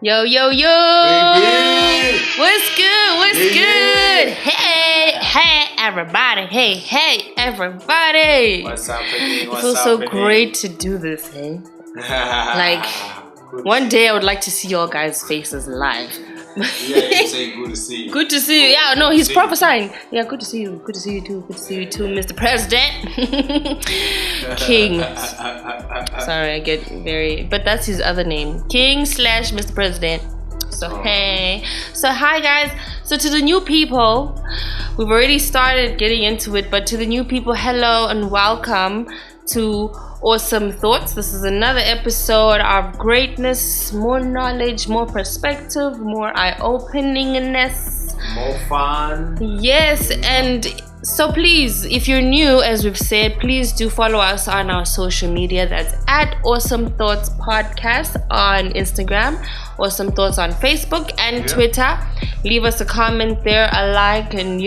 Yo, yo, yo! Baby. What's good? What's Yeah. good? Hey, everybody! Hey, everybody! What's happening? It feels so great to do this, hey? Like, one day I would like to see your guys' faces live. Yeah, you say good to see you. Good to see you. Yeah, no, he's prophesying. Yeah, good to see you. Good to see you too. Good to see you too, Mr. President. King. Sorry, I get very... But that's his other name. King / Mr. President. So, hey. So, hi, guys. So, to the new people, we've already started getting into it. But to the new people, hello and welcome to Awesome Thoughts. This is another episode of greatness, more knowledge, more perspective, more eye-openingness, More fun. yes. And so please, if you're new, as we've said, please do follow us on our social media. That's at Awesome Thoughts Podcast on Instagram, Awesome Thoughts on Facebook and Twitter. Leave us a comment there, a like, and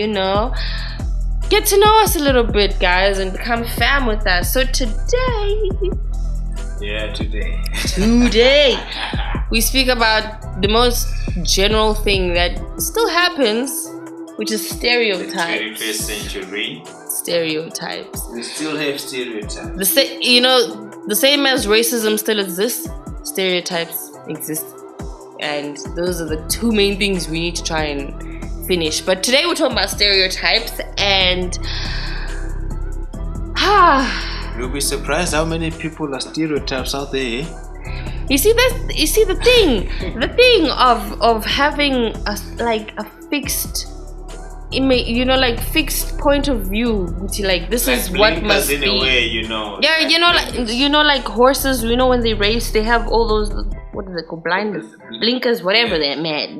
get to know us a little bit, guys, and become fam with us. So today, we speak about the most general thing that still happens, which is stereotypes. 21st century. Stereotypes. We still have stereotypes. The same as racism still exists, stereotypes exist. And those are the two main things we need to try and finish. But today we're talking about stereotypes, and You'll be surprised how many people are stereotypes out there. you see the thing of having a fixed image, like fixed point of view, like this is what must in be. a way, like horses, when they race, they have all those, what is it called, blinkers, whatever they're mad,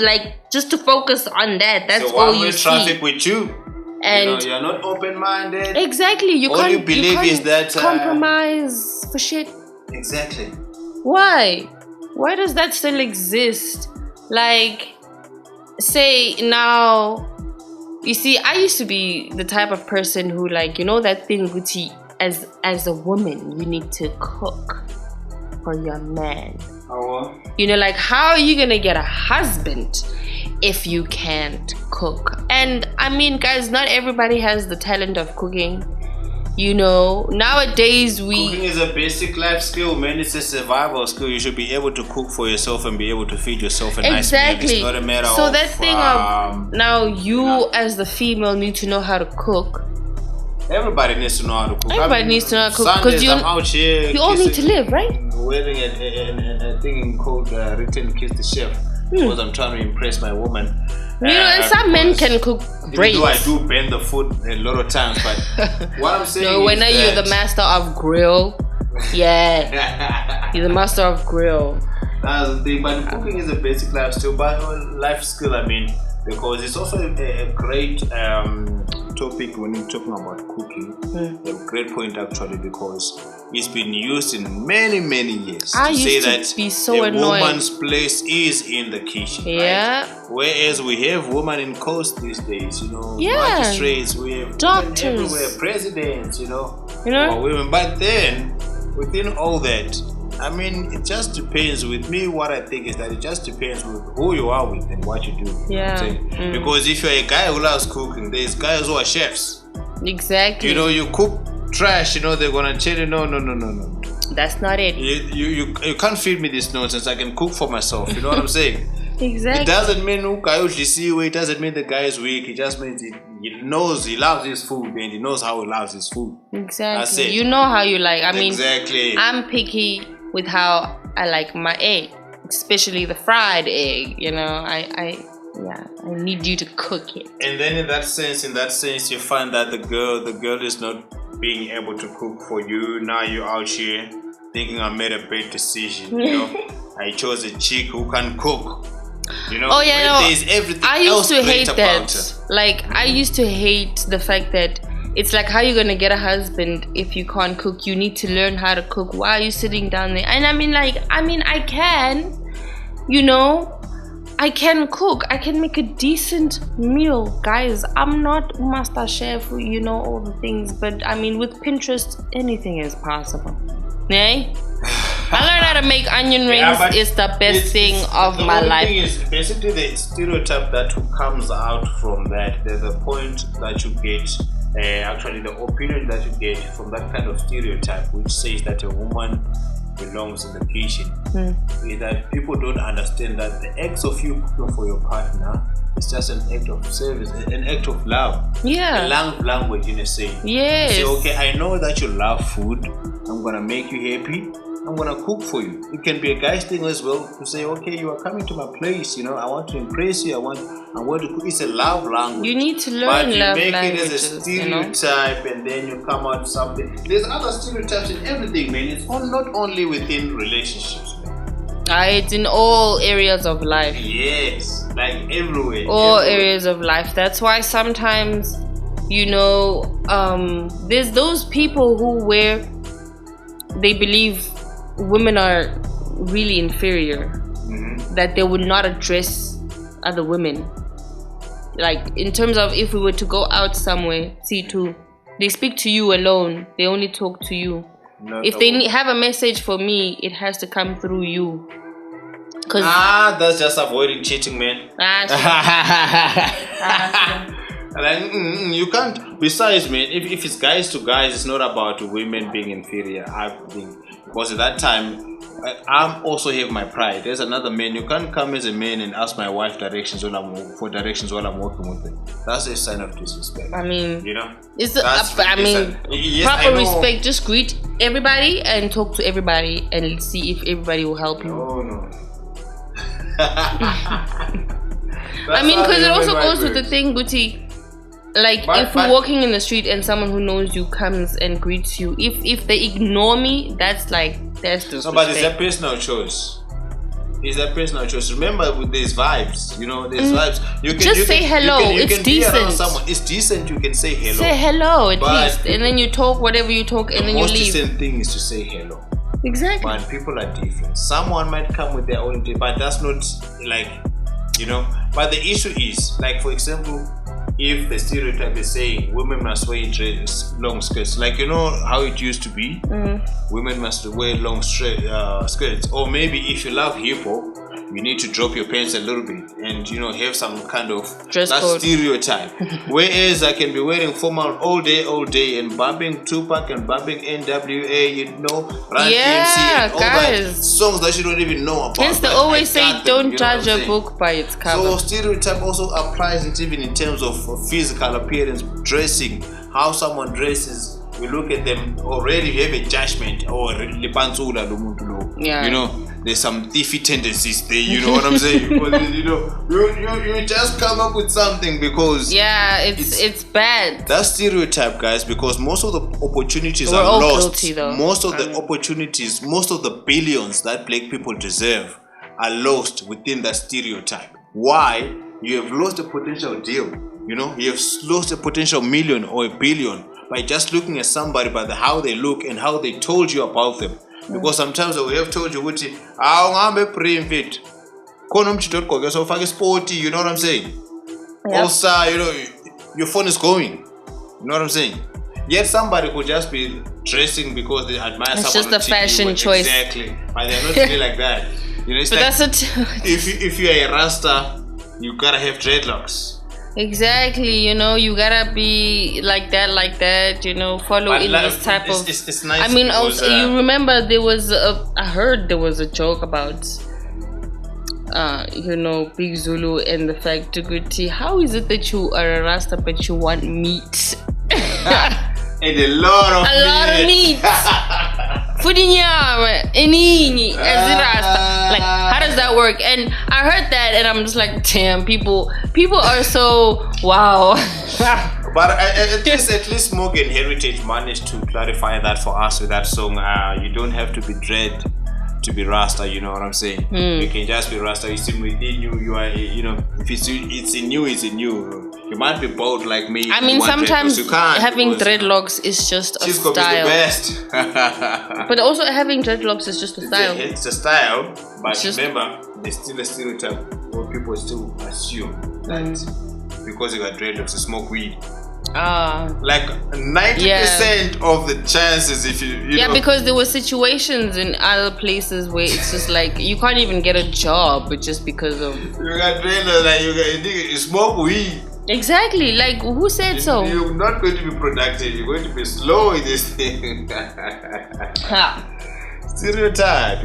like just to focus on that. That's so all you you traffic see. with you. And You're not open-minded. exactly, you All can't, you believe is that compromise for shit. Exactly. Why does that still exist? Like, say now, you see, I used to be the type of person who, like, that thing, Gucci, as a woman, you need to cook for your man. Oh. Like, how are you gonna get a husband if you can't cook? And I mean, guys, not everybody has the talent of cooking. Nowadays Cooking is a basic life skill, man. It's a survival skill. You should be able to cook for yourself and be able to feed yourself a nice meal. It's not a matter so of... that thing of now you as the female need to know how to cook. Everybody needs to know how to cook. Everybody needs to know how to cook, because I'm out here you all need to live, right? Wearing a thing called written Kiss the Chef, because I'm trying to impress my woman. And some men can cook great. I do bend the food a lot of times, but what I'm saying no, when is you're the master of grill. Yeah. You're the master of grill. That's the thing, but cooking is a basic life skill, I mean, because it's also a great topic when you're talking about cooking. A great point actually, because it's been used in many years I to used say to that be so a annoyed. woman's place is in the kitchen. Yeah. Right? Whereas we have women in coast these days, magistrates, we have doctors everywhere, presidents, or women. But then within all that, I mean, it just depends. With me, what I think is that it just depends with who you are with and what you do. Yeah. Because if you're a guy who loves cooking, there's guys who are chefs. Exactly. You cook trash, they're gonna tell you, no. That's not it. You can't feed me this nonsense. I can cook for myself. You know what I'm saying? Exactly. It doesn't mean it doesn't mean the guy is weak. It just means he knows he loves his food and he knows how he loves his food. Exactly. That's it. You know how you like. I mean, exactly. I'm picky with how I like my egg, especially the fried egg. I need you to cook it. And then in that sense, you find that the girl is not being able to cook for you. Now you're out here thinking I made a bad decision. I chose a chick who can cook. Oh yeah, no. There's everything I used to hate that. Her. Like, I used to hate the fact that it's like, how you gonna get a husband if you can't cook? You need to learn how to cook. Why are you sitting down there? And I can, I can cook. I can make a decent meal, guys. I'm not master chef, all the things, but I mean, with Pinterest, anything is possible. Nay? I learned how to make onion rings. It's the best thing of my life. The thing is, basically, the stereotype that comes out from that, the point that you get, actually the opinion that you get from that kind of stereotype, which says that a woman belongs in the kitchen, is that people don't understand that the act of you cooking for your partner is just an act of service, an act of love. Yeah. A language in a saying. Yes. You say, okay, I know that you love food. I'm gonna make you happy. I'm gonna cook for you. It can be a guy's thing as well to say, okay, you are coming to my place. I want to impress you. I'm going to cook. It's a love language. You need to learn love languages. But you make it as a stereotype, and then you come out with something. There's other stereotypes in everything, man. It's not only within relationships, man. It's in all areas of life. Yes, like everywhere. All areas of life. That's why sometimes, there's those people where they believe women are really inferior, that they would not address other women. Like, in terms of if we were to go out somewhere, they speak to you alone. They only talk to you. If they have a message for me, it has to come through you. That's just avoiding cheating, man. You can't. Besides, man, if it's guys to guys, it's not about women being inferior. I think because at that time, I also have my pride. There's another man. You can't come as a man and ask my wife directions while I'm working with them. That's a sign of disrespect. I mean, yes, proper respect. Just greet everybody and talk to everybody and see if everybody will help you. Oh no. Because it also goes with the thing, Guti. Like, if we're walking in the street and someone who knows you comes and greets you, if they ignore me, that's disrespect. No, but it's a personal choice. Remember, with these vibes, there's vibes. You can say hello. It's decent. Someone. It's decent. You can say hello. Say hello at least, and then you talk whatever you talk, and then you leave. The most decent thing is to say hello. Exactly. But people are different. Someone might come with their own, but that's not But the issue is, like, for example, if the stereotype is saying women must wear long skirts, like how it used to be, women must wear long skirts, or maybe if you love hip hop, you need to drop your pants a little bit and have some kind of dress code. Stereotype. Whereas I can be wearing formal all day and bumping Tupac and bumping NWA, Run DMC and all that songs that you don't even know about. Hence they always say don't judge a book by its cover. So stereotype also applies it even in terms of physical appearance, dressing, how someone dresses. We look at them already, we have a judgment. There's some thiefy tendencies there, you know what I'm saying? Because, you just come up with something because it's bad. That's stereotype, guys, because most of the opportunities We're are all lost. Guilty, though. Most of the opportunities, most of the billions that black people deserve are lost within that stereotype. Why? You have lost a potential deal. You have lost a potential million or a billion by just looking at somebody by how they look and how they told you about them. Because sometimes we have told you, I'm a pre-fit. So sporty, you know what I'm saying? Yep. Also, your phone is going. You know what I'm saying? Yet somebody could just be dressing because they admire someone. It's just a fashion choice. Exactly. But they're not really like that. It's but like, that's if you're a Rasta, you gotta have dreadlocks. Exactly, you gotta be like that, follow but in this type of. It's nice. I mean, also, you remember I heard there was a joke about, Big Zulu and the fact to how is it that you are a Rasta but you want meat? And a lot of meat. Food in as a Rasta. Like, how does that work? And I heard that and I'm just like, damn, people are so wow. But at least Morgan Heritage managed to clarify that for us with that song. You don't have to be dread to be Rasta, you know what I'm saying? You can just be Rasta. It's within you. You are, if it's in you, it's in you. You might be bold like me. I mean, sometimes having dreadlocks is just a style. Is the best. But also having dreadlocks is just a style. It's a style, but remember, there's still a stereotype where people still assume that because you got dreadlocks, you smoke weed. Like 90% of the chances, if you know, because there were situations in other places where it's just like you can't even get a job just because of you got trainers, like you smoke weed. Exactly, like who said so? You're not going to be productive. You're going to be slow in this thing. Stereotype,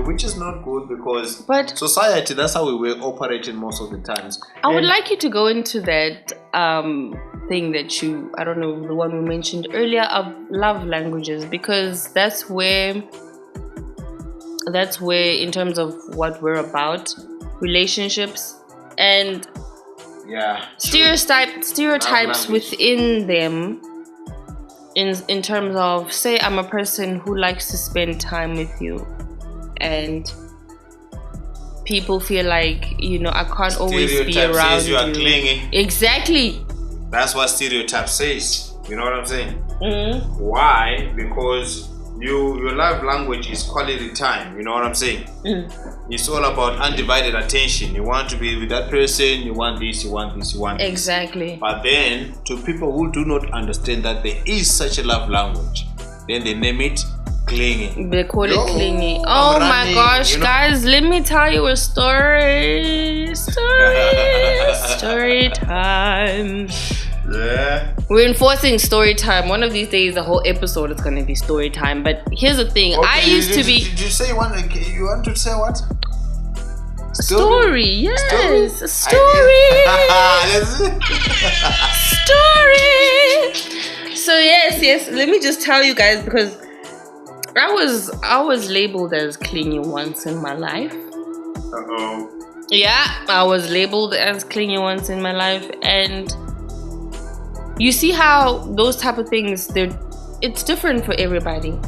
which is not good because society, that's how we were operating most of the times. I would like you to go into that thing that I don't know, the one we mentioned earlier of love languages, because that's where in terms of what we're about, relationships and stereotypes within them. In terms of, say, I'm a person who likes to spend time with you, and people feel like, you know, I can't always be around says you. Are clinging. Exactly. That's what stereotype says. You know what I'm saying? Mm-hmm. Why? Because your love language is quality time. You know what I'm saying? It's all about undivided attention. You want to be with that person, you want this, you want this, you want this. Exactly. But then to people who do not understand that there is such a love language, then they name it clinging. They call it clinging. Oh my gosh, you know? Guys, let me tell you a story. Story time. Yeah. We're enforcing story time. One of these days, the whole episode is going to be story time. But here's the thing. Okay, I used to be... Did you say you want to say what? Story, yes. Story. So yes. Let me just tell you guys, because I was labeled as clingy once in my life. Yeah, I was labeled as clingy once in my life, and you see how those type of things, it's different for everybody.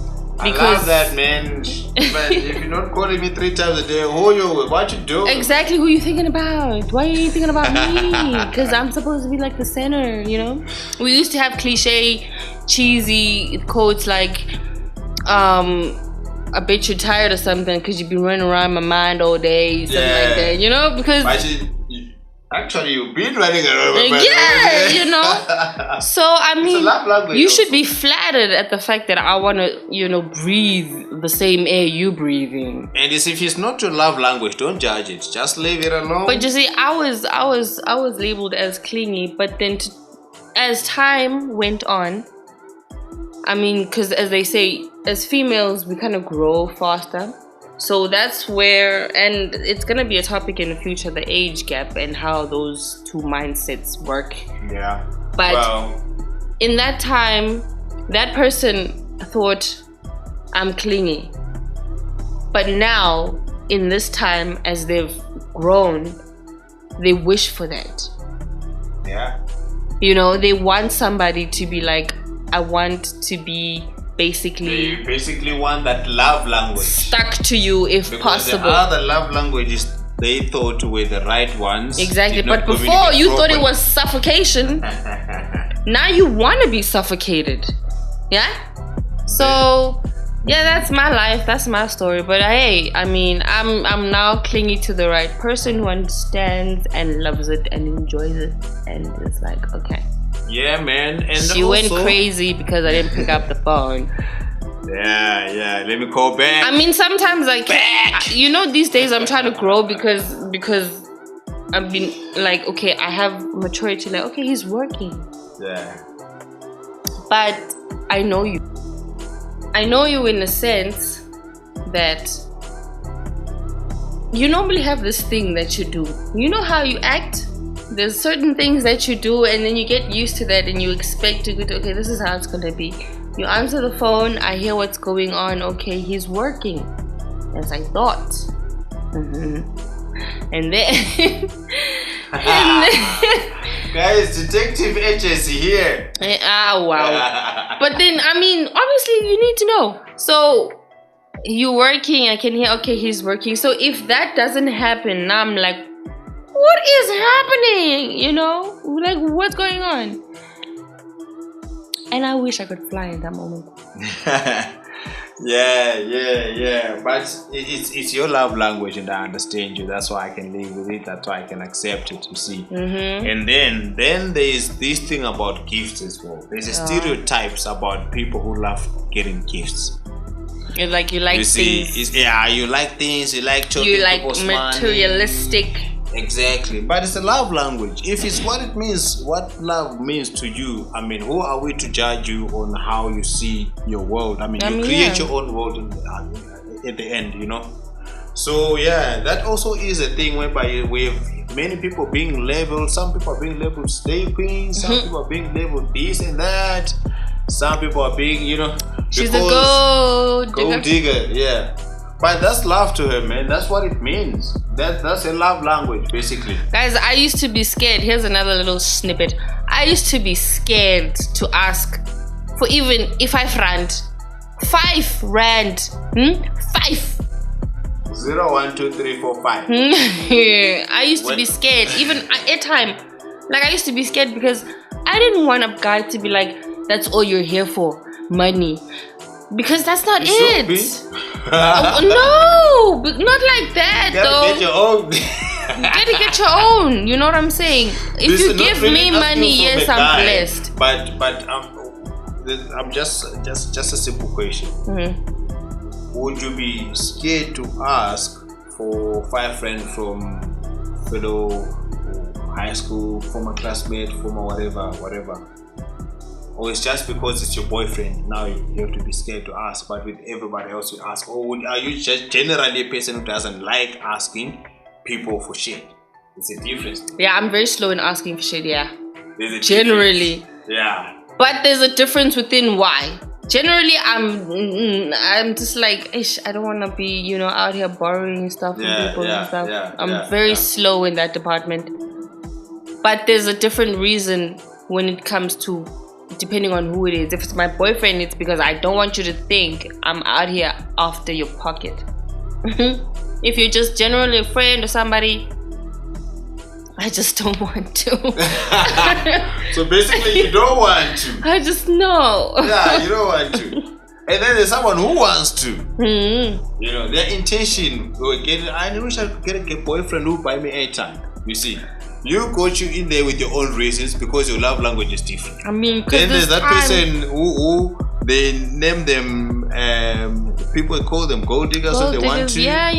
Because I love that, man. But if you're not calling me 3 times a day, what you do? Exactly, who you thinking about? Why are you thinking about me? Because I'm supposed to be like the center, you know? We used to have cliche, cheesy quotes like, I bet you're tired or something because you've been running around my mind all day, something like that, you know? Because actually, you've been running around my mind. Yeah, you know. So I mean, you should be flattered at the fact that I want to, you know, breathe the same air you breathe in. And if it's not your love language, don't judge it. Just leave it alone. But you see, I was labeled as clingy, but then as time went on, I mean, because as they say, as females, we kind of grow faster. So that's where, and it's going to be a topic in the future, the age gap and how those two mindsets work. Yeah. But in that time, that person thought I'm clingy. But now, in this time, as they've grown, they wish for that. Yeah. You know, they want somebody to be like, I want to be basically... They basically want that love language. Stuck to you if possible. The other love languages they thought were the right ones. Exactly, but before you thought it was suffocation. Now you want to be suffocated. Yeah? So, yeah, that's my life. That's my story. But hey, I mean, I'm now clingy to the right person who understands and loves it and enjoys it. And it's like, okay. Yeah, man. And she went crazy because I didn't pick up the phone. Yeah. Let me call back. I mean, sometimes you know, these days I'm trying to grow because I've been like, okay, I have maturity. Like, okay, he's working. Yeah. But I know you. I know you in the sense that you normally have this thing that you do. You know how you act? There's certain things that you do and then you get used to that and you expect to go to, okay, this is how it's going to be. You answer the phone, I hear what's going on, okay, he's working, as I thought. And then... Guys, detective agency here. Wow. But then, I mean, obviously you need to know. So, you working, I can hear, okay, he's working. So if that doesn't happen, now I'm like, what is happening? You know, like, what's going on? And I wish I could fly in that moment. Yeah. But it's your love language, and I understand you. That's why I can live with it. That's why I can accept it. You see. And then there is this thing about gifts as well. There's a stereotypes about people who love getting gifts. You like you things. See, you like things. You like choking You like people's materialistic. money. Exactly, but it's a love language. If it's what it means, what love means to you, I mean, who are we to judge you on how you see your world? I mean, you create your own world at the end, you know. So yeah, that also is a thing whereby we have many people being labeled. Some people are being labeled slave queens. Some people are being labeled this and that. Some people are being, you know, she's a gold digger. Yeah. But that's love to her, man. That's what it means. That's a love language, basically. Guys, I used to be scared. Here's another little snippet. I used to be scared to ask for even if 5 rand. 5 rand. 5. 0, 1, 2, 3, 4, 5. I used to be scared. Even at time, like I used to be scared because I didn't want a guy to be like, "That's all you're here for, money." Because that's not it. No, but not like that. You gotta get your own. You gotta get your own. You know what I'm saying? If you give me money, yes, I'm blessed. But I'm just a simple question. Would you be scared to ask for 5 rand from fellow high school, former classmate, former whatever? Or it's just because it's your boyfriend, now you have to be scared to ask, but with everybody else you ask? Or are you just generally a person who doesn't like asking people for shit? It's a difference. Yeah, I'm very slow in asking for shit, yeah. Generally. Yeah. But there's a difference within why. Generally, I'm just like, I don't want to be, out here borrowing stuff from people and stuff. I'm very slow in that department. But there's a different reason when it comes to, depending on who it is. If it's my boyfriend, it's because I don't want you to think I'm out here after your pocket. If you're just generally a friend or somebody, I just don't want to. So basically you don't want to. I just know. Yeah, you don't want to. And then there's someone who wants to. Their intention, I wish I could get a boyfriend who buy me airtime. You see, you got you in there with your own reasons because your love language is different. I mean, then there's that person who they name them, people call them gold diggers when they want to. Yeah,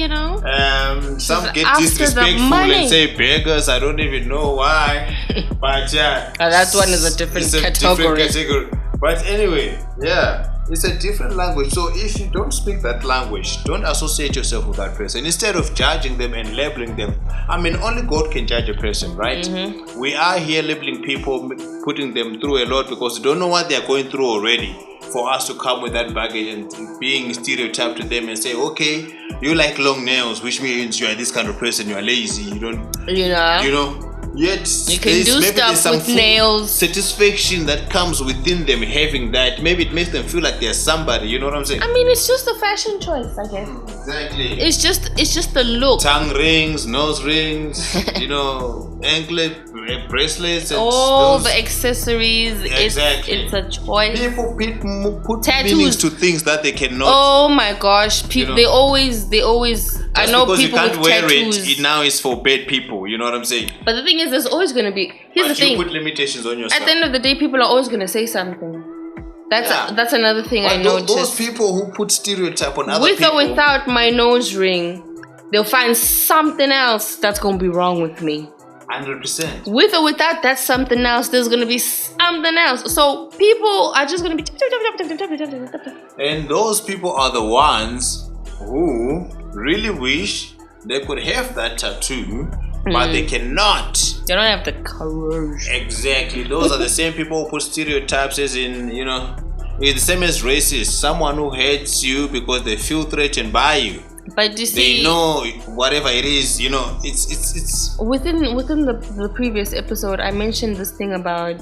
some get disrespectful and say beggars. I don't even know why. But yeah. That one is a different category. But anyway, yeah. It's a different language. So if you don't speak that language, don't associate yourself with that person. Instead of judging them and labeling them, I mean, only God can judge a person, right? We are here labeling people, putting them through a lot because we don't know what they're going through already. For us to come with that baggage and being stereotyped to them and say, okay, you like long nails, which means you are this kind of person, you are lazy, you don't, yet you can do stuff with nails. Satisfaction that comes within them having that. Maybe it makes them feel like they're somebody. You know what I'm saying? I mean, it's just a fashion choice, I guess. Exactly. It's just the look. Tongue rings, nose rings, anklet bracelets, and all the accessories. Exactly. It's a choice. People put meanings to things that they cannot. Oh my gosh! They always. I know because people you can't with wear tattoos. it now is for bad people. You know what I'm saying? But the thing is, there's always gonna be. Here's the thing. You put limitations on yourself. At the end of the day, people are always gonna say something. That's another thing I noticed. Those people who put stereotype on other With people. or without my nose ring, they'll find something else that's gonna be wrong with me. 100%. With or without that something else, there's gonna be something else. So people are just gonna be. And those people are the ones who really wish they could have that tattoo, but they cannot. They don't have the courage. Exactly. Those are the same people who put stereotypes as in, it's the same as racist. Someone who hates you because they feel threatened by you. But you see, they know whatever it is, it's within the previous episode, I mentioned this thing about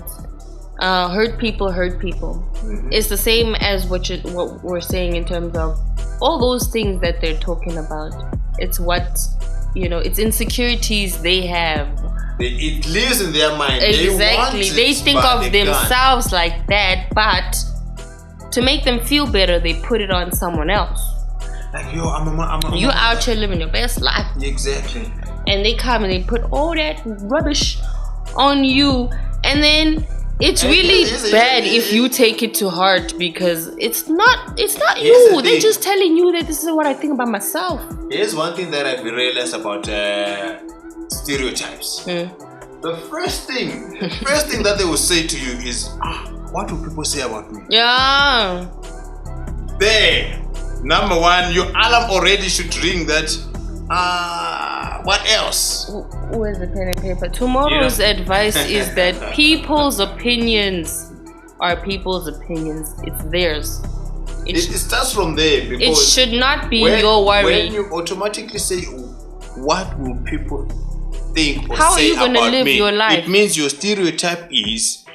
hurt people. It's the same as what we're saying in terms of all those things that they're talking about. It's what it's insecurities they have. It lives in their mind. Exactly. They think of themselves like that, but to make them feel better, they put it on someone else. Like, yo, you're out here living your best life. Exactly. And they come and they put all that rubbish on you, and then it's really bad if you take it to heart, because it's not you. They're just telling you that this is what I think about myself. Here's one thing that I've realized about stereotypes. The first thing that they will say to you is, what will people say about me? Yeah. There. Number one, your alarm already should ring that. What else? Who has the pen and paper? Tomorrow's advice is that people's opinions are people's opinions. It's theirs. It starts from there, because it should not be your worry. When you automatically say, what will people think or how say are you gonna about live me? Your life? It means your stereotype is,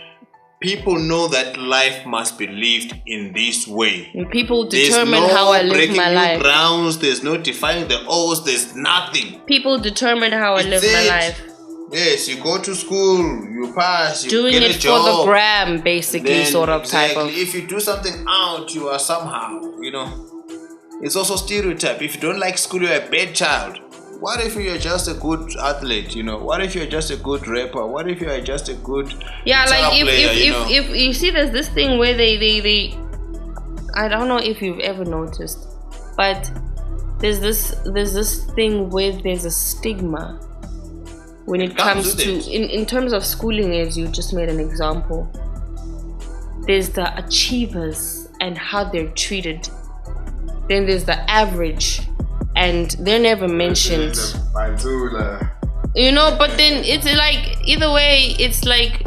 people know that life must be lived in this way. And people determine how I live my life. There's no grounds, there's no defying the odds, there's nothing. People determine how I live my life. Yes, you go to school, you pass, you doing get it a job, for the gram, basically, then sort of type of. If you do something out, you are somehow, It's also stereotype. If you don't like school, you're a bad child. What if you're just a good athlete? What if you're just a good rapper? What if you're just a good guitar player, if you see, there's this thing where they I don't know if you've ever noticed, but there's this thing where there's a stigma when it comes to in terms of schooling, as you just made an example. There's the achievers and how they're treated. Then there's the average, and they're never mentioned. But then it's like, either way, it's like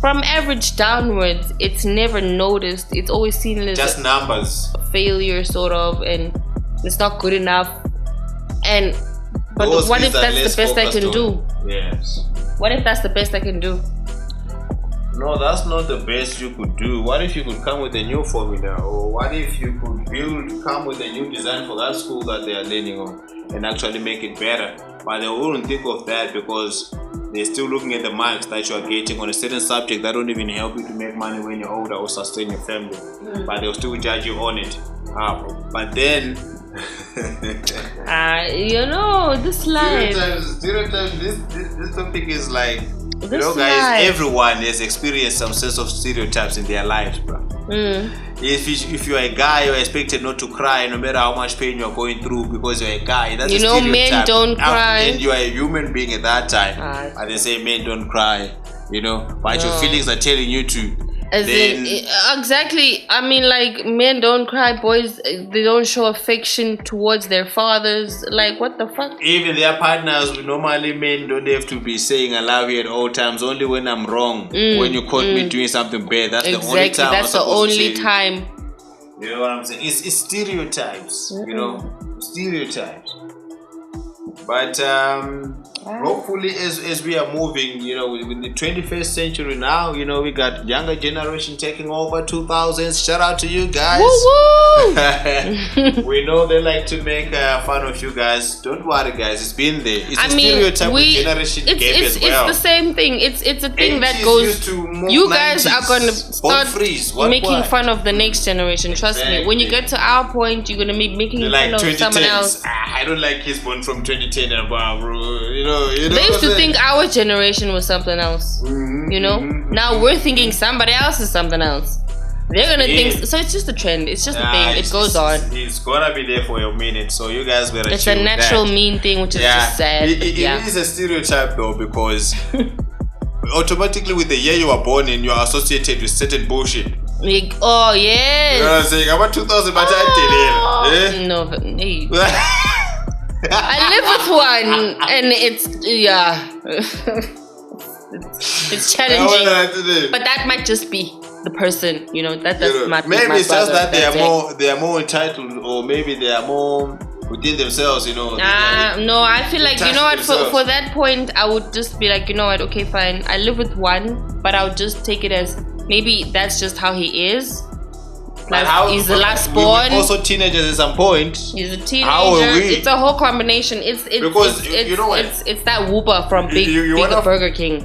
from average downwards, it's never noticed. It's always seen as just numbers, a failure, sort of, and it's not good enough. But what if that's the best I can do? Yes. What if that's the best I can do? No, that's not the best you could do. What if you could come with a new formula? Or what if you could come with a new design for that school that they are leaning on and actually make it better? But they wouldn't think of that, because they're still looking at the marks that you are getting on a certain subject that don't even help you to make money when you're older or sustain your family. But they'll still judge you on it. But then... this life. Stereotypes, this topic is like... guys, everyone has experienced some sense of stereotypes in their lives, bro. If you're a guy, you're expected not to cry no matter how much pain you're going through, because you're a guy. That's a stereotype. Men don't cry. And you are a human being at that time. And they say men don't cry, but your feelings are telling you to. Exactly. I mean, like, men don't cry, boys, they don't show affection towards their fathers. Like, what the fuck? Even their partners, normally men don't have to be saying I love you at all times. Only when I'm wrong, when you caught me doing something bad, that's the only time. That's the only time. You know what I'm saying? It's stereotypes. Stereotypes. But hopefully, as we are moving, with the 21st century now, we got younger generation taking over 2000s. Shout out to you guys. We know they like to make fun of you guys. Don't worry, guys. It's been there. It's a stereotype with generation gap as well. It's the same thing. It's a thing that goes. You guys are gonna start making fun of the next generation. Trust me. When you get to our point, you're gonna be making fun of someone else. I don't like his born from 2010 and above, bro. They used to think our generation was something else. Now we're thinking somebody else is something else. They're gonna think so. It's just a trend. It's just a thing. It goes on. It's gonna be there for a minute, so you guys better. It's a natural mean thing, which is just sad. It is a stereotype though, because automatically with the year you were born in, you are associated with certain bullshit. Oh yes. You know what I'm saying? About 2000, but no, hey. I live with one, and it's challenging. But that might just be the person, that does not. Maybe it's just that they are more entitled, or maybe they are more within themselves, No, I feel like for that point, I would just be like, okay, fine. I live with one, but I would just take it as maybe that's just how he is. He's the last born. Also teenagers at some point. He's a teenager. It's a whole combination. It's that Whooper from Big Burger King.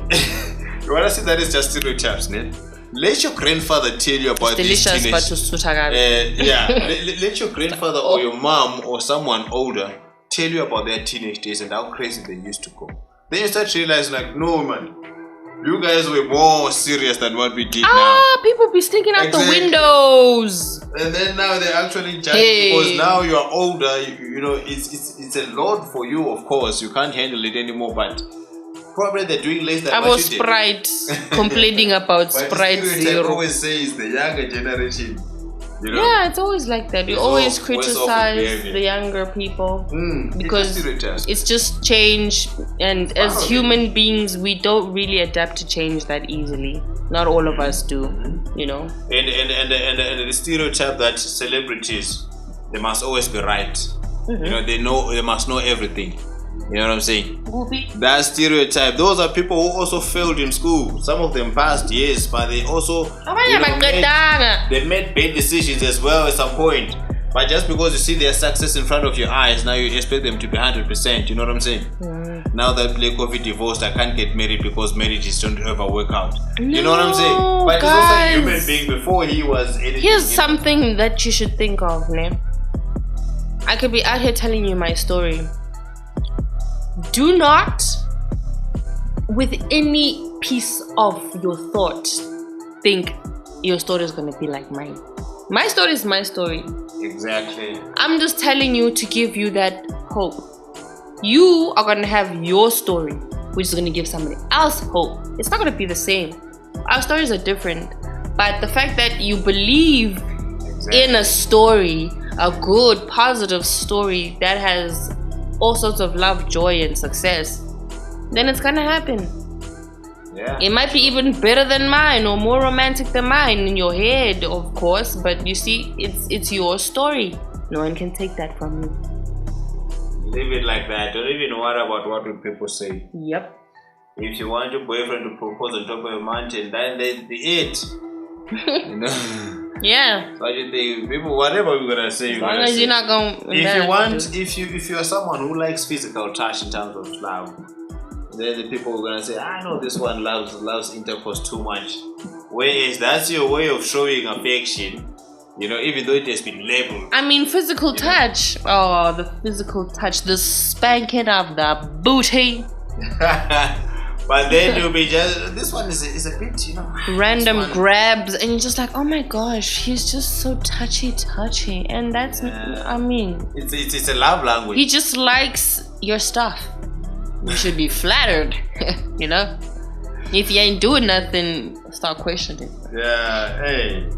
You wanna see that is just stereotypes, man? let your grandfather tell you about this delicious, but let your grandfather or your mom or someone older tell you about their teenage days and how crazy they used to go. Then you start realizing like, no man, you guys were more serious than what we did now. People be sneaking out the windows. And then now they're actually judging because now you are older. You know, it's a lot for you. Of course, you can't handle it anymore. But probably they're doing less than what you Sprite, complaining about Sprite Zero. Always says the younger generation. You know? Yeah, it's always like that. You always criticize the younger people because it's just change, and as human beings, we don't really adapt to change that easily. Not all of us do, you know. And the stereotype that celebrities, they must always be right. You know, they must know everything. You know what I'm saying? That stereotype. Those are people who also failed in school. Some of them passed, yes, but they also they made bad decisions as well at some point. But just because you see their success in front of your eyes, now you expect them to be 100%. You know what I'm saying? Now that Blake Coffee divorced, I can't get married because marriages don't ever work out. You know what I'm saying? But he's also a human being before he was anything. Here's something that you should think of, ne? I could be out here telling you my story. Do not, with any piece of your thought, think your story is going to be like mine. My story is my story. Exactly. I'm just telling you to give you that hope. You are going to have your story, which is going to give somebody else hope. It's not going to be the same. Our stories are different. But the fact that you believe in a story, a good, positive story that has all sorts of love, joy, and success, then it's gonna happen. Yeah. It might be even better than mine or more romantic than mine in your head, of course, but you see, it's your story. No one can take that from you. Live it like that. Don't even worry about what will people say. Yep. If you want your boyfriend to propose on top of a mountain, then that's it. You know? Yeah. So you think people, whatever we're gonna say, as long as you're not gonna. If you're someone who likes physical touch in terms of love, then the people are gonna say, I know this one loves intercourse too much. Whereas that's your way of showing affection. You know, even though it has been labeled. I mean, physical touch. Oh, the physical touch, the spanking of the booty. But then you'll be just, this one is a bit, you know, random grabs, and you're just like, oh my gosh, he's just so touchy, and that's, I mean, it's a love language. He just likes your stuff. You should be flattered, you know. If you ain't doing nothing, start questioning. Yeah, hey,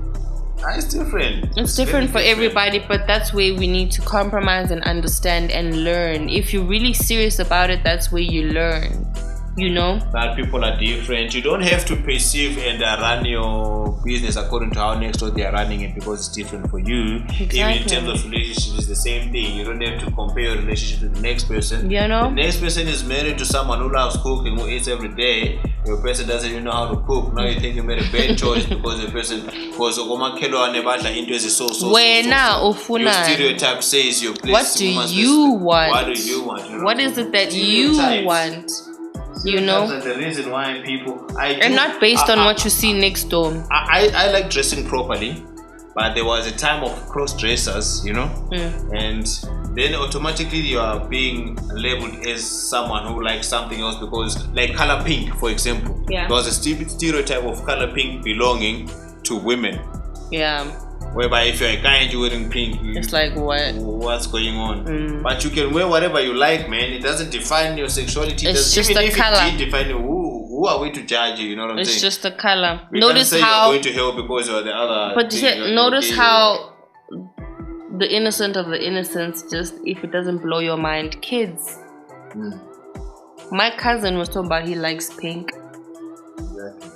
it's different. It's different for everybody, but that's where we need to compromise and understand and learn. If you're really serious about it, that's where you learn. You know that people are different. You don't have to perceive and run your business according to how next door they are running it because it's different for you. Exactly. Even in terms of relationships, it's the same thing. You don't have to compare your relationship to the next person. You know, the next person is married to someone who loves cooking, who eats every day. Your person doesn't even know how to cook. Now you think you made a bad choice because the person was into your stereotype says your place. What do you want? What do you want? You know? What is it that you want? You know, the reason why people and not based on what you see next door. I like dressing properly, but there was a time of cross dressers, you know, and then automatically you are being labeled as someone who likes something else because, like color pink, for example, there was a stereotype of color pink belonging to women. Yeah. Whereby if you're a guy and you're wearing pink, it's like what's going on? But you can wear whatever you like, man. It doesn't define your sexuality. It's just a color. It define who are we to judge you? You know what I'm saying? It's just a color. We notice can't say how you're going to hell because you're the other. But notice how the innocent of the innocents, just if it doesn't blow your mind, kids. My cousin was talking about he likes pink. Exactly.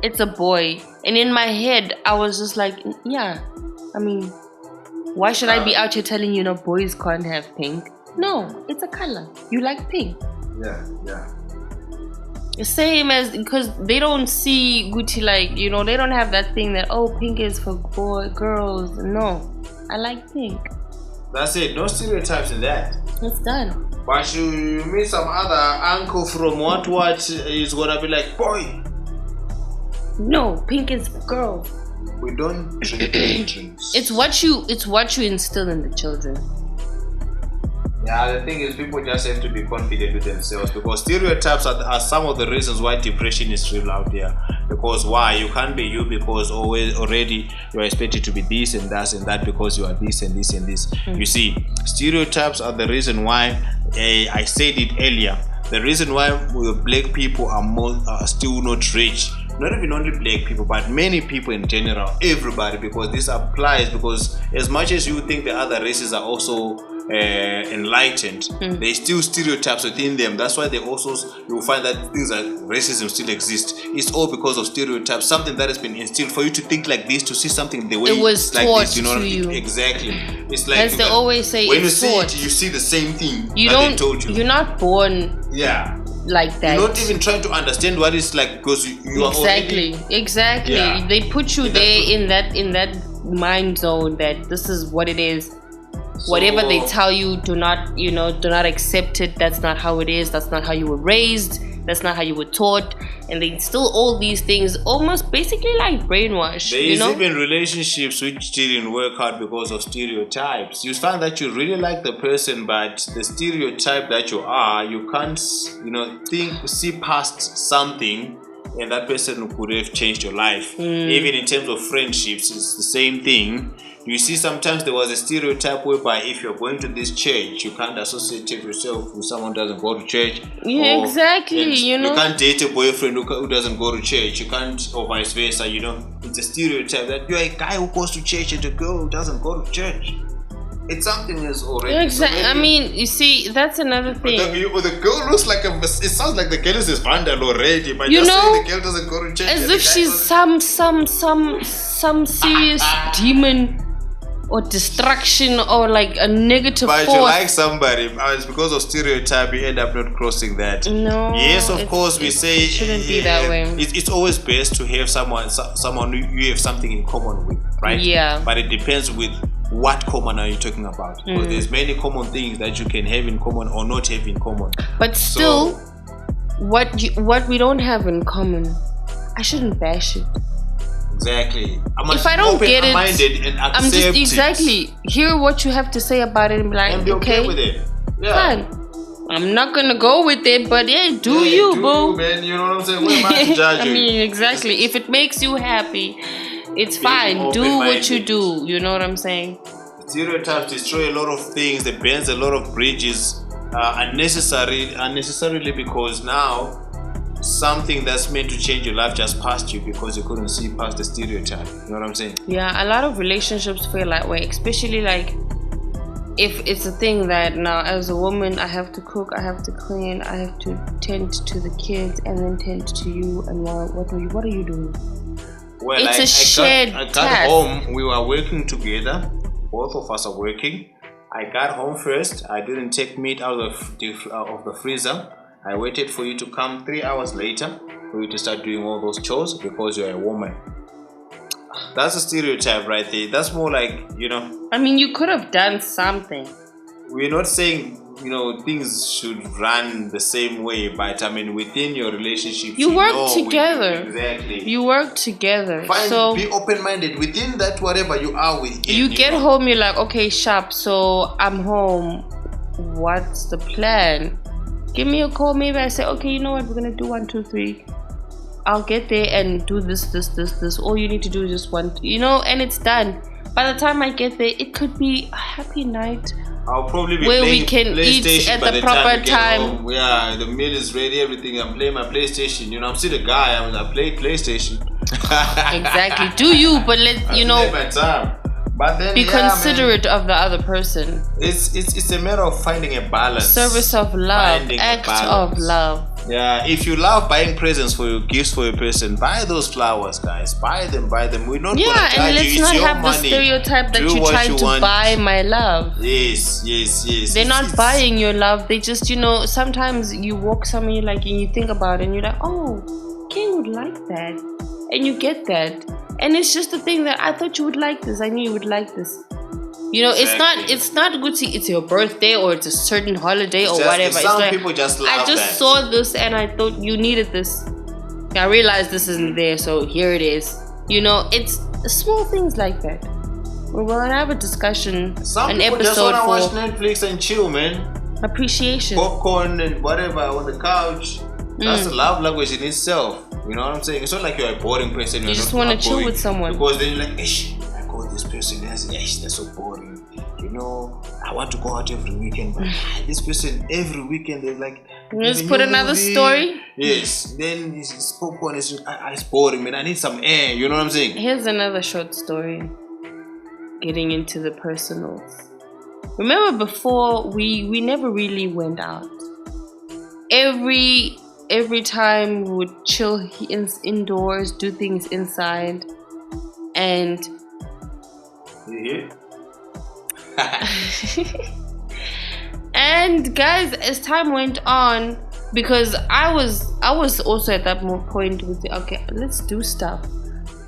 It's a boy, and in my head I was just like, yeah, I mean, why should I be out here telling you, boys can't have pink? No, it's a color. You like pink. Yeah. The same as, because they don't see Gucci like, they don't have that thing that, oh, pink is for girls. No, I like pink. That's it. No stereotypes in that. It's done. But you meet some other uncle from what is gonna be like, boy, No, pink is for girls. We don't drink drinks. It's what you instill in the children. Yeah, the thing is, people just have to be confident with themselves, because stereotypes are some of the reasons why depression is real out there. Because why? You can't be you because already you are expected to be this and that and that because you are this and this and this. You see, stereotypes are the reason why, I said it earlier, the reason why black people are still not rich. Not even only black people, but many people in general, everybody, because this applies, because as much as you think the other races are also enlightened, there's still stereotypes within them. That's why you'll find that things like racism still exist. It's all because of stereotypes, something that has been instilled for you to think like this, to see something the way it was like taught this, you know to you. Exactly. It's like, as they always say, when you it's see taught. it, you see the same thing You that don't. they told you. You're not born. Yeah. Like that. You're not even trying to understand what it's like, because you are already. Exactly. Yeah. They put you in that mind zone that this is what it is. So, whatever they tell you, do not accept it. That's not how it is. That's not how you were raised. That's not how you were taught. And they instill all these things, almost basically like brainwash. There's even relationships which didn't work out because of stereotypes. You find that you really like the person, but the stereotype that you are, you can't, see past something, and that person could have changed your life. Even in terms of friendships, it's the same thing. You see, sometimes there was a stereotype whereby if you're going to this church, you can't associate yourself with someone who doesn't go to church. Yeah, exactly. You can't date a boyfriend who doesn't go to church. You can't, or vice versa. It's a stereotype that you're a guy who goes to church and a girl who doesn't go to church. It's something is already. Exactly. I mean, you see, that's another thing. The girl looks like it sounds like the girl is vandal already, but saying the girl doesn't go to church. As if she's some serious demon or destruction or like a negative force. But you like somebody, it's because of stereotype, you end up not crossing that. No. Yes, of course, we say it shouldn't be that way. It's always best to have someone you have something in common with, right? Yeah. But it depends with what common are you talking about? Because there's many common things that you can have in common or not have in common. But still, what we don't have in common, I shouldn't bash it. Exactly. If I don't get it, and I'm just hear what you have to say about it and be like, and be okay with it. Yeah. Fine. I'm not gonna go with it, but do you, boo? Man, you know what I'm saying? Where am I to judge you? I mean, exactly. If it makes you happy, it's fine. Do what you do. You know what I'm saying? Stereotypes destroy a lot of things. They burn a lot of bridges unnecessarily, because now something that's meant to change your life just passed you because you couldn't see past the stereotype. You know what I'm saying? Yeah, a lot of relationships feel that way, especially like if it's a thing that now as a woman I have to cook, I have to clean, I have to tend to the kids and then tend to you, and what are you doing? Well, it's a shared task. I got home, we were working together, both of us are working. I got home first, I didn't take meat out of the freezer. I waited for you to come 3 hours later for you to start doing all those chores because you're a woman. That's a stereotype right there. That's more like, I mean, you could have done something. We're not saying, things should run the same way, but I mean, within your relationship, you work together. Exactly. You work together. Be open-minded within that, whatever you are within. You get home, you're like, okay, sharp, so I'm home. What's the plan? Give me a call. Maybe I say, okay, you know what? We're gonna do 1, 2, 3. I'll get there and do this. All you need to do is just and it's done. By the time I get there, it could be a happy night. I'll probably be where playing we can eat at the proper time. Yeah, the meal is ready, everything. I'm playing my PlayStation. I'm still the guy. I play PlayStation. Exactly. Do you? But play my time. But then, be considerate of the other person. It's a matter of finding a balance. Service of love, act of love. Yeah, if you love buying presents for your gifts for a person, buy those flowers, guys. Buy them. We're not gonna judge and let's you. not It's have your money. the stereotype that you're trying to buy my love. Yes. They're not buying your love. They just, sometimes you walk somewhere and you think about it and you're like, oh, King would like that, and you get that. And it's just a thing that I thought you would like this. I knew you would like this. Exactly. It's not good to it's your birthday or it's a certain holiday or whatever. Some people just love I just saw this and I thought you needed this. I realized this isn't there, so here it is. You know, it's small things like that. We're gonna have a discussion, Some an people just episode wanna for watch Netflix and chill, man. appreciation. Popcorn and whatever on the couch. That's the love language in itself. You know what I'm saying? It's not like you're a boring person. You just want to chill with someone. Because then you're like, ish, I got this person. That's so boring. You know, I want to go out every weekend, but this person every weekend they're like, let's put another story. Yes. Then it's popcorn. It's boring, man. I need some air. You know what I'm saying? Here's another short story. Getting into the personals. Remember before we never really went out. Every time we would chill indoors, do things inside, and and guys, as time went on, because I was also at that point with okay, let's do stuff,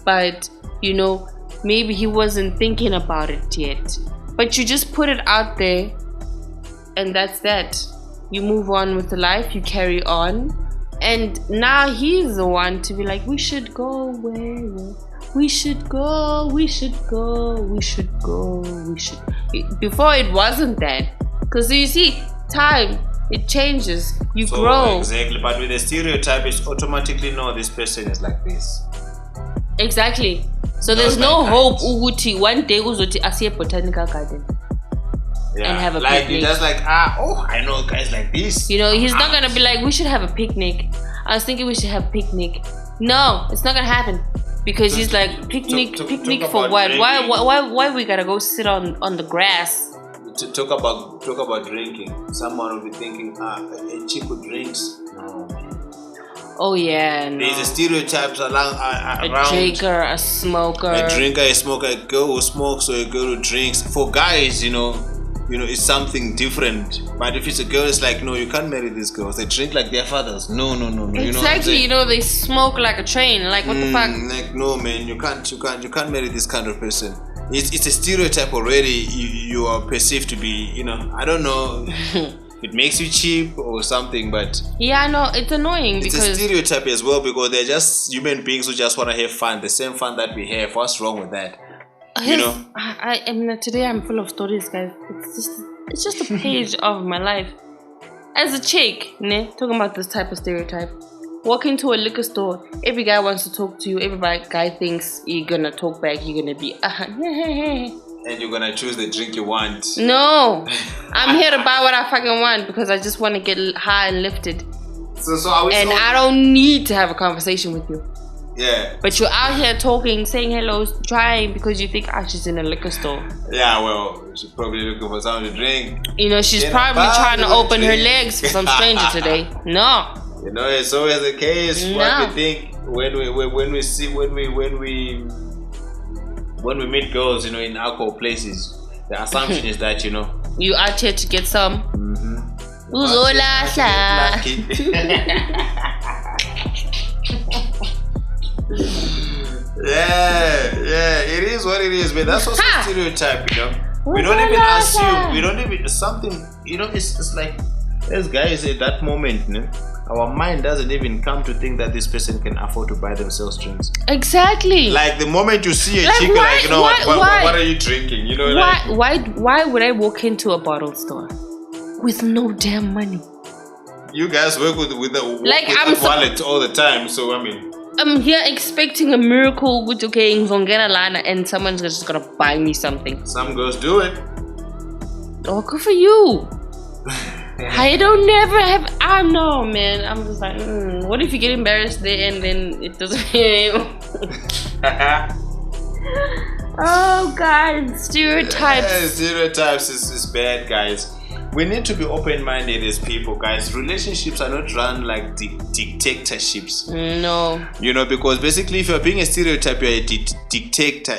but you know, maybe he wasn't thinking about it yet. But you just put it out there, and that's that. You move on with the life, you carry on. And now he's the one to be like, we should go where? We should go. Before it wasn't that. Because you see, time, it changes. You grow. Exactly. But with the stereotype, it's automatically no, this person is like this. Exactly. So there's no hope Uguti one day uzoti asiye botanical garden. Yeah, and have a like picnic. You're just like, I know guys like this. You know, he's not gonna be like, we should have a picnic. I was thinking we should have a picnic. No, it's not gonna happen. Because he's like, picnic for what? Drinking. Why we gotta go sit on the grass? To talk about drinking. Someone will be thinking, a chick who drinks. No. Oh yeah, no. There's a stereotypes around a drinker, a smoker, a drinker, a smoker, a girl who smokes or a girl who drinks. For guys, you know, it's something different. But if it's a girl, it's like, no, you can't marry these girls. They drink like their fathers. No. Exactly. You know, they smoke like a train. Like what the fuck? Like no, man, you can't marry this kind of person. It's a stereotype already. You are perceived to be, you know, I don't know. It makes you cheap or something, but yeah, no, it's annoying because it's a stereotype as well, because they're just human beings who just want to have fun, the same fun that we have. What's wrong with that? You know, I mean, today I'm full of stories, guys. It's just a page of my life. As a chick, talking about this type of stereotype. Walk into a liquor store, every guy wants to talk to you. Every guy thinks you're gonna talk back. You're gonna be and you're gonna choose the drink you want. No, I'm here to buy what I fucking want because I just want to get high and lifted. So are we? And I don't need to have a conversation with you. Yeah. But you're out here talking, saying hello, trying because you think she's in a liquor store. Yeah, well, she's probably looking for something to drink. You know, she's probably trying to open her legs for some stranger today. No. You know, it's always the case. No. What we think when we meet girls, you know, in alcohol places, the assumption is that, you know, you out here to get some. Yeah, it is what it is, but that's also a stereotype, you know. We don't even assume, you know, it's like, as guys at that moment, you know, our mind doesn't even come to think that this person can afford to buy themselves drinks. Exactly. Like the moment you see a chick, like, you know, what are you drinking? You know, why would I walk into a bottle store with no damn money? You guys work with wallet all the time, so I mean, I'm here expecting a miracle with okay, and someone's just gonna buy me something. Some girls do it. Oh, good for you. I don't never have. I know, man. I'm just like, what if you get embarrassed there and then it doesn't? Oh God, stereotypes. Yeah, stereotypes is bad, guys. We need to be open-minded as people, guys. Relationships are not run like dictatorships. No. You know, because basically, if you're being a stereotype, you're a dictator.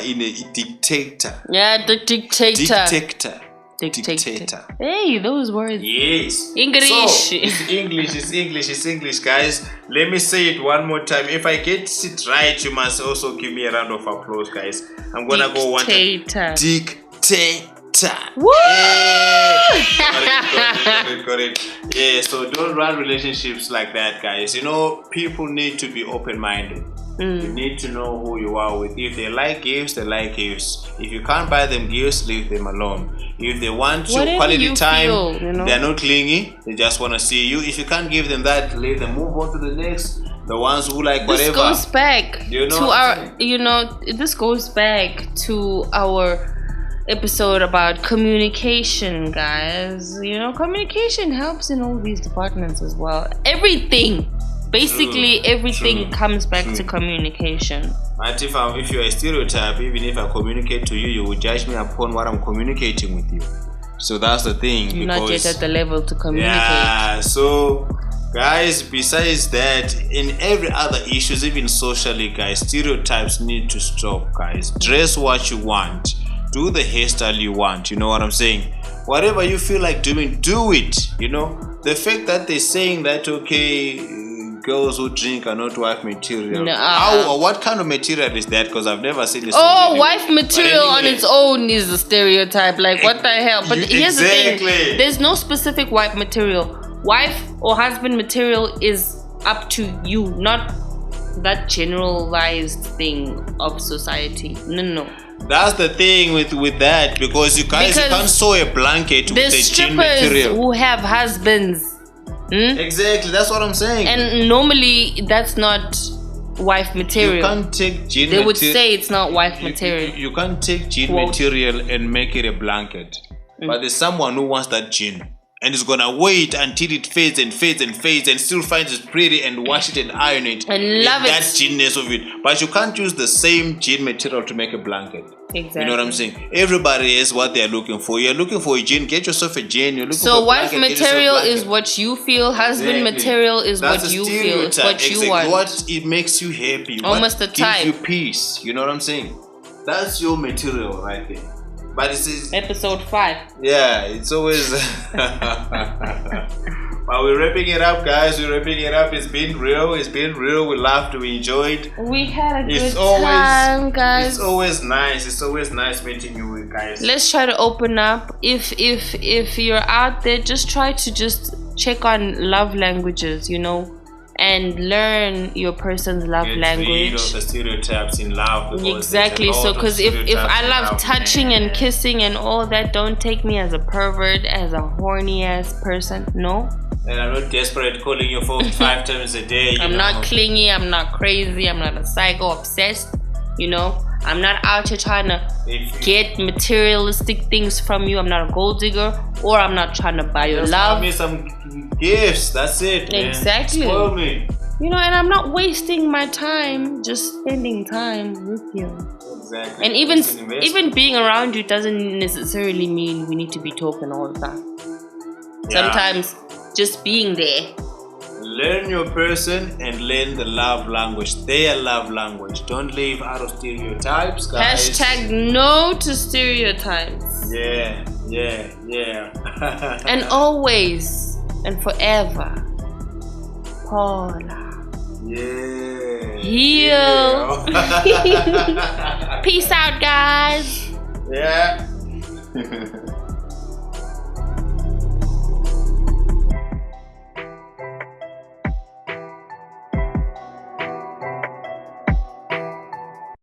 Yeah, the dictator. Dictator. Hey, those words. Yes. English. So, it's English, guys. Let me say it one more time. If I get it right, you must also give me a round of applause, guys. I'm gonna go one time. Dictator. Woo! Hey. Got it. Yeah, so don't run relationships like that, guys. You know, people need to be open-minded. You need to know who you are with. If they like gifts, they like gifts. If you can't buy them gifts, leave them alone. If they want your quality time, they're not clingy. They just want to see you. If you can't give them that, leave them. Move on to the next. The ones who like whatever. This goes back to our, this goes back to our episode about communication, guys. Communication helps in all these departments as well. Everything. Basically, everything comes back to communication. And if you're a stereotype, even if I communicate to you, you will judge me upon what I'm communicating with you. So that's the thing. You're not yet at the level to communicate. Yeah, so guys, besides that, in every other issues, even socially, guys, stereotypes need to stop, guys. Dress what you want. Do the hairstyle you want. You know what I'm saying? Whatever you feel like doing, do it. The fact that they're saying that, okay, girls who drink are not wife material. What kind of material is that? Because I've never seen this. Oh, wife material on its own is a stereotype. Like, what the hell? But here's the thing. There's no specific wife material. Wife or husband material is up to you, not that generalized thing of society. No. That's the thing with that, because you can't sew a blanket with a jean material. There's strippers who have husbands. Exactly, that's what I'm saying. And normally that's not wife material. You can't take jean material. They would say it's not wife material. You can't take jean material and make it a blanket. But there's someone who wants that jean and is gonna wait until it fades and fades and fades and still finds it pretty and wash it and iron it and love it. That jeanness of it. But you can't use the same jean material to make a blanket. Exactly. You know what I'm saying? Everybody is what they're looking for. You're looking for a jean, get yourself a jean. You're looking for a wife blanket, material is what you feel. Husband material is what you feel. It's what you want. What it makes you happy. Almost what the type. gives you peace. You know what I'm saying? That's your material right there. But it's episode 5. Yeah, it's always. But we're wrapping it up, guys. We're wrapping it up. It's been real. We laughed. We enjoyed. We had a good time, guys. It's always nice. It's always nice meeting you guys. Let's try to open up. If you're out there, just try to just check on love languages, and learn your person's love language. The stereotypes in love. Exactly. So, because if I love touching and kissing and all that, don't take me as a pervert, as a horny ass person. No. And I'm not desperate calling your phone 5 times a day. I'm not clingy. I'm not crazy. I'm not a psycho obsessed. I'm not out here trying to get materialistic things from you. I'm not a gold digger, or I'm not trying to buy your love. Give me some gifts. That's it. Exactly. Man. Spoil me. And I'm not wasting my time just spending time with you. Exactly. And even being around you doesn't necessarily mean we need to be talking all the time. Yeah. Sometimes just being there. Learn your person and learn the love language, their love language. Don't live out of stereotypes, guys. Hashtag no to stereotypes. Yeah. And always and forever, Paula. Yeah. Heal. Peace out, guys. Yeah.